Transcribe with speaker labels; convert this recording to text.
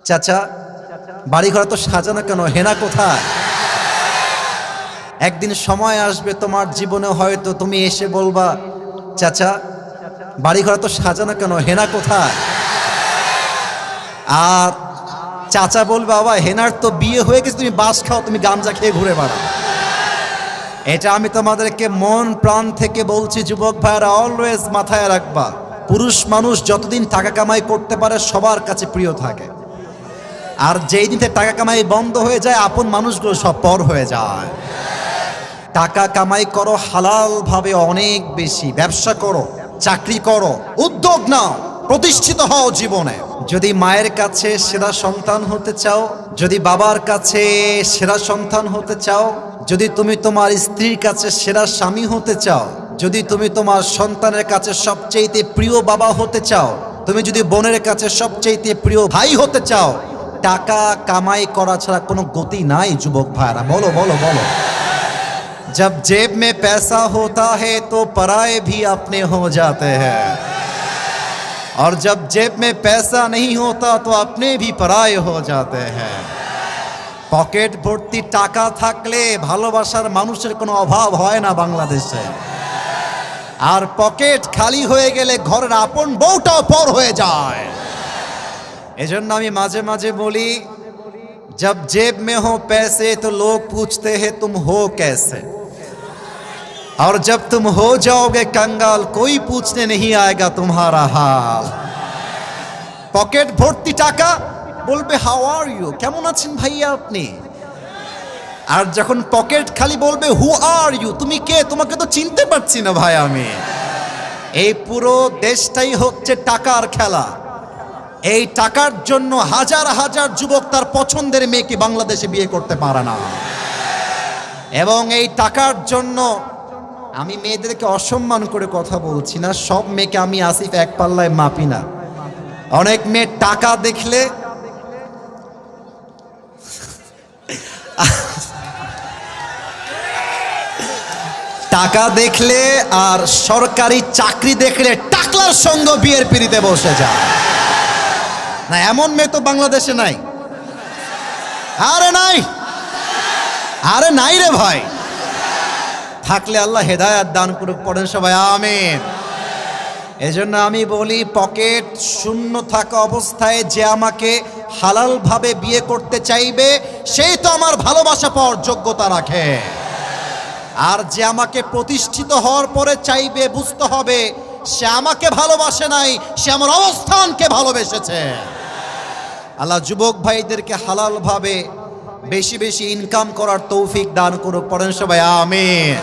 Speaker 1: চাচা বাড়িঘর তো সাজানো কেন, হেনা কোথায়? একদিন সময় আসবে তোমার জীবনে, হয়তো তুমি এসে বলবা, চাচা বাড়িঘর তো সাজানো কেন, হেনা কোথায়? আর চাচা বলবে, বাবা হেনার তো বিয়ে হয়ে গেছে, তুমি বাস খাও, তুমি গাঞ্জা খেয়ে ঘুরে বেড়াও। এটা আমি তোমাদেরকে মন প্রাণ থেকে বলছি, যুবক ভাইরা অলওয়েজ মাথায় রাখবা, পুরুষ মানুষ যতদিন টাকা কামাই করতে পারে সবার কাছে প্রিয় থাকে, আর যেই দিন থেকে টাকা কামাই বন্ধ হয়ে যায় আপন মানুষগুলো সব পর হয়ে যায়। টাকা কামাই করো হালাল ভাবে, অনেক বেশি ব্যবসা করো, চাকরি করো, উদ্যোগ নাও, প্রতিষ্ঠিত হও জীবনে। যদি মায়ের কাছে সেরা সন্তান হতে চাও, যদি বাবার কাছে সেরা সন্তান হতে চাও, যদি তুমি তোমার স্ত্রীর কাছে সেরা স্বামী হতে চাও, যদি তুমি তোমার সন্তানের কাছে সবচেয়ে প্রিয় বাবা হতে চাও, তুমি যদি বোনের কাছে সবচেয়ে প্রিয় ভাই হতে চাও, টাকা কামাই করা ছাড়া কোনো গতি নাই যুবক ভাইরা। বলো বলো বলো। जब जेब में पैसा होता है तो पराये भी अपने हो जाते हैं, और जब जेब में पैसा नहीं होता तो अपने भी पराये हो जाते हैं। পকেট ভর্তি টাকা থাকলে ভালোবাসার মানুষের কোনো অভাব হয় না বাংলাদেশে, আর পকেট খালি হয়ে গেলে ঘরের আপন বউটাও পর হয়ে যায়। এজন্য আমি মাঝে মাঝে বলি, जब जेब में हो पैसे तो लोग पूछते हैं तुम हो कैसे, और जब तुम हो जाओगे कंगाल कोई पूछने नहीं आएगा तुम्हारा हाल। পকেট ভর্তি টাকা, বলবে হাউ আর ইউ, কেমন আছেন ভাইয়া আপনি, আর যখন পকেট খালি বলবে হু আর ইউ, তুমি কে, তোমাকে তো চিনতে পারছি না ভাই আমি। এই পুরো দেশটাই হচ্ছে টাকার খেলা। এই টাকার জন্য হাজার হাজার যুবক তার পছন্দের মেয়েকে বাংলাদেশে বিয়ে করতে পারে না, এবং এই টাকার জন্য আমি মেয়েদেরকে অসম্মান করে কথা বলছি না, সব মেয়েকে আমি আসিফ এক পাল্লায় মাপি না। অনেক মেয়ে টাকা দেখলে টাকা দেখলে আর সরকারি চাকরি দেখলে টাকলার সঙ্গে বিয়ের পিড়িতে বসে যায় না, এমন মেয়ে তো বাংলাদেশে নাই। আরে নাই, আরে নাই রে ভাই, থাকলে আল্লাহ হেদায়েত দান করুক, পড়েন সবাই আমিন। এজন্য আমি বলি, পকেট শূন্য থাকা অবস্থায় যে আমাকে হালাল ভাবে বিয়ে করতে চাইবে সেই তো আমার ভালোবাসা পাওয়ার যোগ্যতা রাখে, আর যে আমাকে প্রতিষ্ঠিত হওয়ার পরে চাইবে, বুঝতে হবে সে আমাকে ভালোবাসে নাই, সে আমার অবস্থানকে ভালোবেসেছে। আল্লাহ যুবক ভাইদেরকে হালাল ভাবে বেশি বেশি ইনকাম করার তৌফিক দান করুক, পড়েন সবাই আমিন।